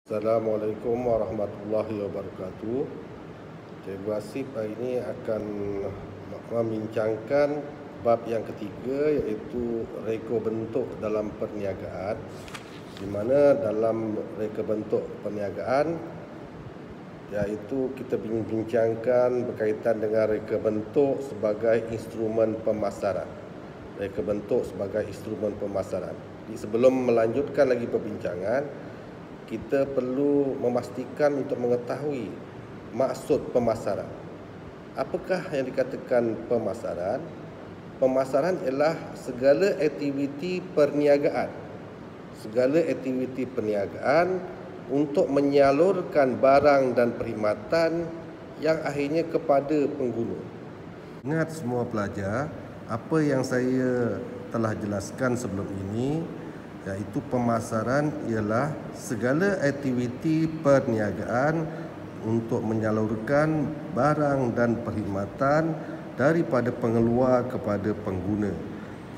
Assalamualaikum warahmatullahi wabarakatuh. Cikgu Asif hari ini akan membincangkan bab yang ketiga, iaitu reka bentuk dalam perniagaan, di mana dalam reka bentuk perniagaan iaitu kita bincangkan berkaitan dengan reka bentuk sebagai instrumen pemasaran. Reka bentuk sebagai instrumen pemasaran. Jadi sebelum melanjutkan lagi perbincangan, kita perlu memastikan untuk mengetahui maksud pemasaran. Apakah yang dikatakan pemasaran? Pemasaran ialah segala aktiviti perniagaan. Segala aktiviti perniagaan untuk menyalurkan barang dan perkhidmatan yang akhirnya kepada pengguna. Ingat semua pelajar, apa yang saya telah jelaskan sebelum ini, iaitu pemasaran ialah segala aktiviti perniagaan untuk menyalurkan barang dan perkhidmatan daripada pengeluar kepada pengguna.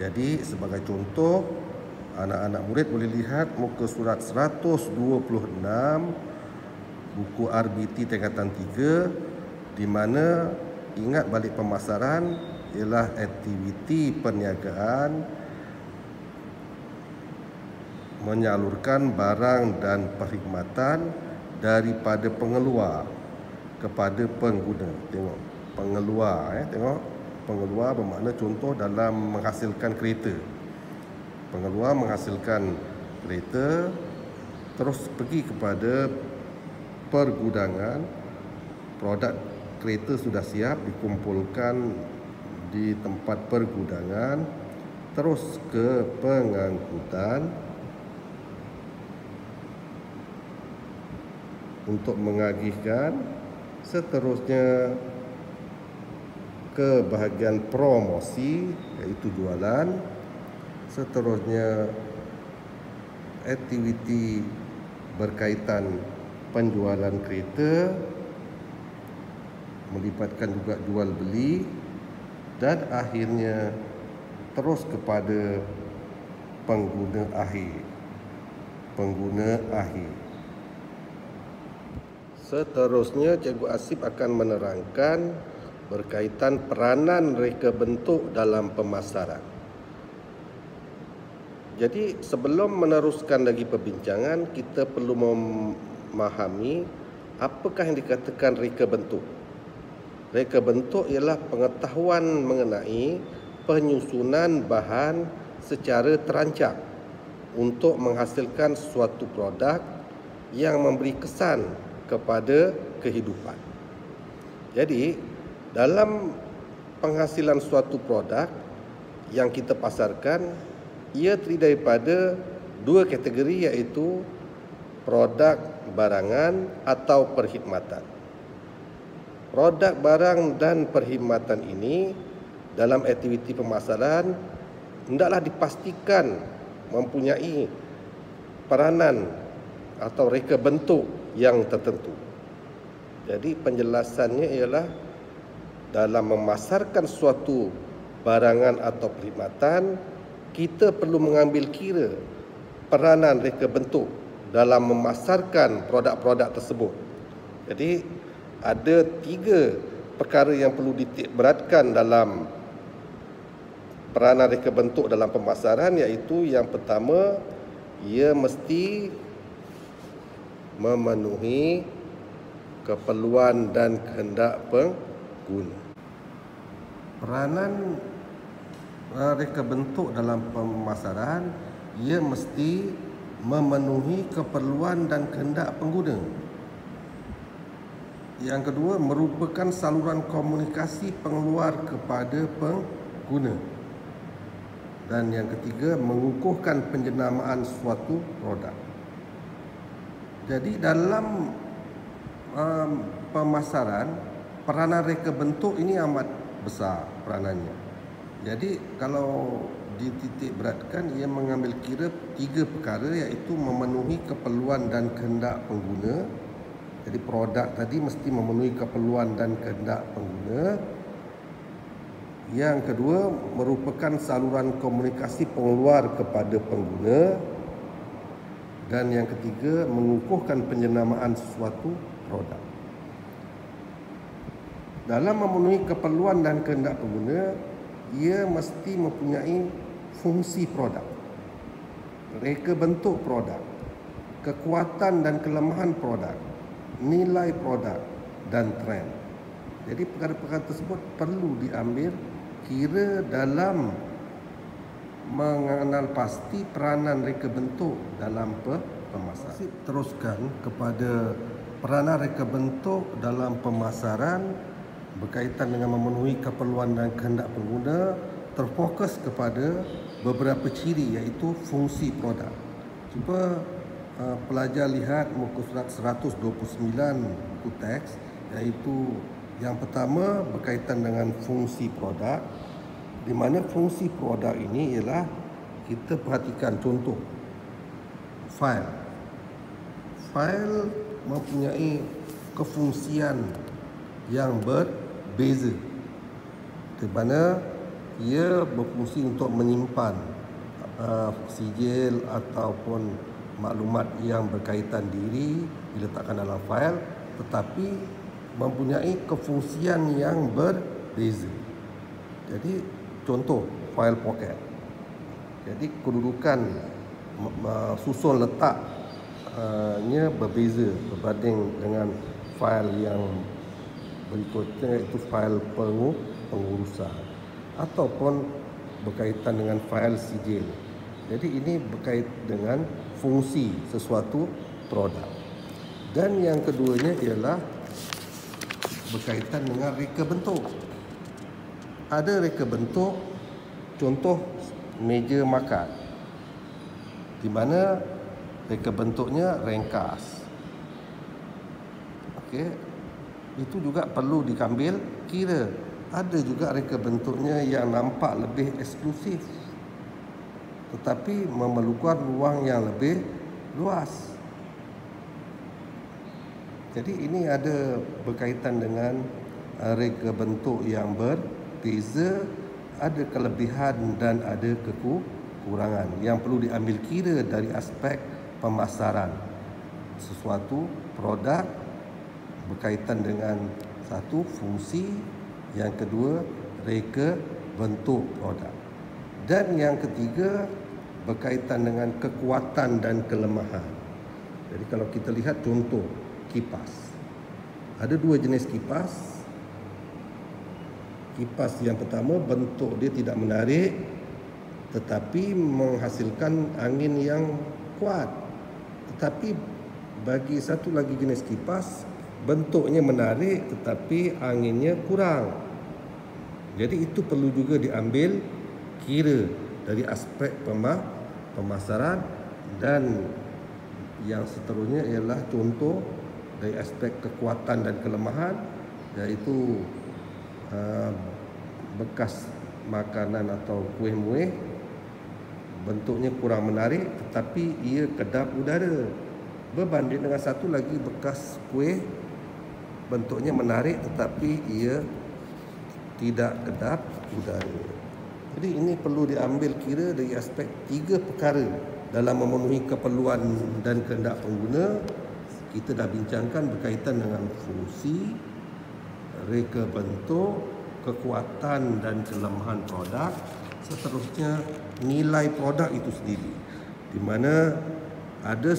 Jadi sebagai contoh, anak-anak murid boleh lihat muka surat 126 buku RBT tingkatan 3, di mana ingat balik pemasaran ialah aktiviti perniagaan menyalurkan barang dan perkhidmatan daripada pengeluar kepada pengguna. Tengok pengeluar, tengok pengeluar bermakna contoh dalam menghasilkan kereta. Pengeluar menghasilkan kereta, terus pergi kepada pergudangan, produk kereta sudah siap dikumpulkan di tempat pergudangan, terus ke pengangkutan untuk mengagihkan, seterusnya ke bahagian promosi iaitu jualan, seterusnya aktiviti berkaitan penjualan kereta melibatkan juga jual beli, dan akhirnya terus kepada pengguna akhir. Seterusnya, Cikgu Asif akan menerangkan berkaitan peranan reka bentuk dalam pemasaran. Jadi sebelum meneruskan lagi perbincangan, kita perlu memahami apakah yang dikatakan reka bentuk. Reka bentuk ialah pengetahuan mengenai penyusunan bahan secara terancang untuk menghasilkan suatu produk yang memberi kesan kepada kehidupan. Jadi, dalam penghasilan suatu produk yang kita pasarkan, ia terdiri daripada dua kategori, iaitu produk barangan atau perkhidmatan. Produk barang dan perkhidmatan ini dalam aktiviti pemasaran hendaklah dipastikan mempunyai peranan atau reka bentuk yang tertentu. Jadi penjelasannya ialah dalam memasarkan suatu barangan atau perkhidmatan, kita perlu mengambil kira peranan reka bentuk dalam memasarkan produk-produk tersebut. Jadi ada 3 perkara yang perlu dititikberatkan dalam peranan reka bentuk dalam pemasaran, iaitu yang pertama, ia mesti memenuhi keperluan dan kehendak pengguna. Peranan reka bentuk dalam pemasaran, ia mesti memenuhi keperluan dan kehendak pengguna. Yang kedua, merupakan saluran komunikasi pengeluar kepada pengguna. Dan yang ketiga, mengukuhkan penjenamaan suatu produk. Jadi dalam pemasaran, peranan reka bentuk ini amat besar peranannya. Jadi kalau dititik beratkan, ia mengambil kira 3 perkara, iaitu memenuhi keperluan dan kehendak pengguna. Jadi produk tadi mesti memenuhi keperluan dan kehendak pengguna. Yang kedua, merupakan saluran komunikasi pengeluar kepada pengguna. Dan yang ketiga, mengukuhkan penjenamaan sesuatu produk. Dalam memenuhi keperluan dan kehendak pengguna, ia mesti mempunyai fungsi produk, reka bentuk produk, kekuatan dan kelemahan produk, nilai produk dan trend. Jadi perkara-perkara tersebut perlu diambil kira dalam mengenal pasti peranan reka bentuk dalam pemasaran. Teruskan kepada peranan reka bentuk dalam pemasaran berkaitan dengan memenuhi keperluan dan kehendak pengguna, terfokus kepada beberapa ciri iaitu fungsi produk. Cuba pelajar lihat muka surat 129 buku teks, iaitu yang pertama berkaitan dengan fungsi produk, di mana fungsi produk ini ialah kita perhatikan contoh fail. Fail mempunyai kefungsian yang berbeza, di mana ia berfungsi untuk menyimpan sijil ataupun maklumat yang berkaitan diri diletakkan dalam fail, tetapi mempunyai kefungsian yang berbeza. Jadi contoh file pocket. Jadi kedudukan susun letaknya berbeza berbanding dengan fail yang berikutnya, iaitu fail pengurusan ataupun berkaitan dengan fail sijil. Jadi ini berkaitan dengan fungsi sesuatu produk. Dan yang keduanya ialah berkaitan dengan reka bentuk. Ada reka bentuk, contoh meja makan, di mana reka bentuknya ringkas. Okey, itu juga perlu diambil kira. Ada juga reka bentuknya yang nampak lebih eksklusif, tetapi memerlukan ruang yang lebih luas. Jadi ini ada berkaitan dengan reka bentuk yang berbeza, ada kelebihan dan ada kekurangan yang perlu diambil kira dari aspek pemasaran sesuatu produk, berkaitan dengan satu fungsi, yang kedua reka bentuk produk, dan yang ketiga berkaitan dengan kekuatan dan kelemahan. Jadi kalau kita lihat contoh kipas, ada dua jenis kipas. Kipas yang pertama bentuk dia tidak menarik tetapi menghasilkan angin yang kuat. Tetapi bagi satu lagi jenis kipas, bentuknya menarik tetapi anginnya kurang. Jadi itu perlu juga diambil kira dari aspek pemasaran. Dan yang seterusnya ialah contoh dari aspek kekuatan dan kelemahan, iaitu bekas makanan atau kuih-muih bentuknya kurang menarik tetapi ia kedap udara, berbanding dengan satu lagi bekas kuih bentuknya menarik tetapi ia tidak kedap udara. Jadi ini perlu diambil kira dari aspek tiga perkara dalam memenuhi keperluan dan kehendak pengguna. Kita dah bincangkan berkaitan dengan fungsi, reka bentuk, kekuatan dan kelemahan produk, seterusnya nilai produk itu sendiri, di mana ada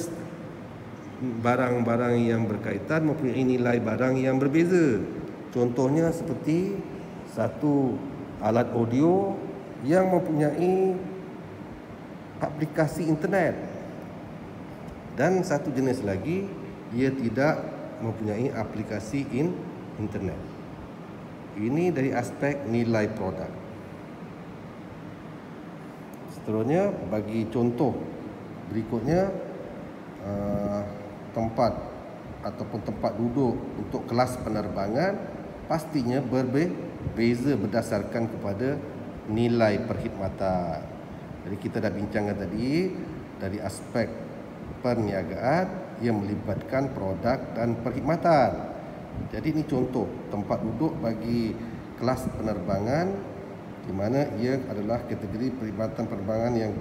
barang-barang yang berkaitan mempunyai nilai barang yang berbeza. Contohnya seperti satu alat audio yang mempunyai aplikasi internet, dan satu jenis lagi ia tidak mempunyai aplikasi internet. Ini dari aspek nilai produk. Seterusnya bagi contoh berikutnya, tempat ataupun tempat duduk untuk kelas penerbangan pastinya berbeza berdasarkan kepada nilai perkhidmatan. Jadi kita dah bincangkan tadi dari aspek perniagaan yang melibatkan produk dan perkhidmatan. Jadi ini contoh tempat duduk bagi kelas penerbangan, di mana ia adalah kategori perkhidmatan penerbangan yang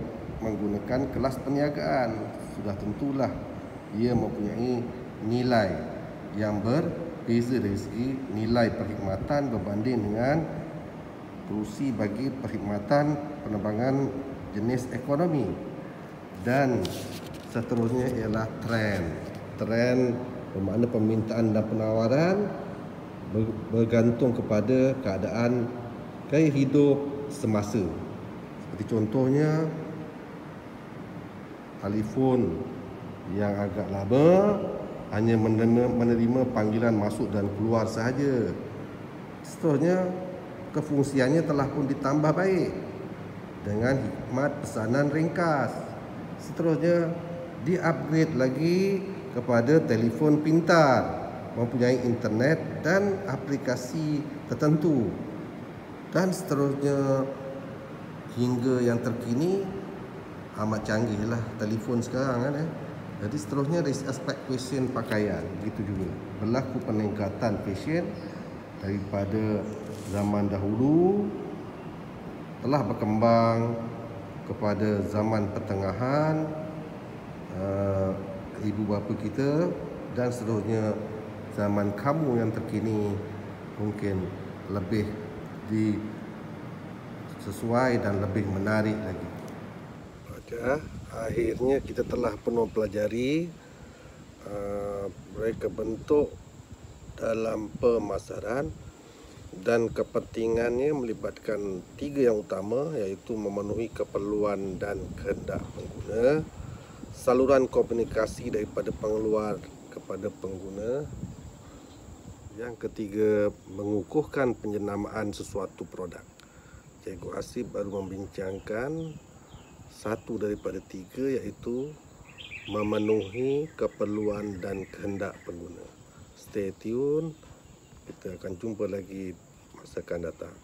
menggunakan kelas perniagaan. Sudah tentulah ia mempunyai nilai yang berbeza dari segi nilai perkhidmatan berbanding dengan kerusi bagi perkhidmatan penerbangan jenis ekonomi. Dan seterusnya ialah trend bermakna permintaan dan penawaran bergantung kepada keadaan gaya hidup semasa. Seperti contohnya telefon yang agak lama hanya menerima panggilan masuk dan keluar sahaja. Seterusnya kefungsiannya telah pun ditambah baik dengan hikmat pesanan ringkas. Seterusnya di-upgrade lagi kepada telefon pintar, mempunyai internet dan aplikasi tertentu. Dan seterusnya hingga yang terkini amat canggihlah telefon sekarang kan. Jadi seterusnya dari aspek fashion pakaian, begitu juga berlaku peningkatan fashion daripada zaman dahulu telah berkembang kepada zaman pertengahan, ibu bapa kita, dan seterusnya zaman kamu yang terkini mungkin lebih sesuai dan lebih menarik lagi. Pada akhirnya kita telah penuh pelajari reka bentuk dalam pemasaran dan kepentingannya melibatkan 3 yang utama, iaitu memenuhi keperluan dan kehendak pengguna, saluran komunikasi daripada pengeluar kepada pengguna, yang ketiga mengukuhkan penjenamaan sesuatu produk. Cikgu Hasib baru membincangkan satu daripada 3, iaitu memenuhi keperluan dan kehendak pengguna. Stay tune, kita akan jumpa lagi masa akan datang.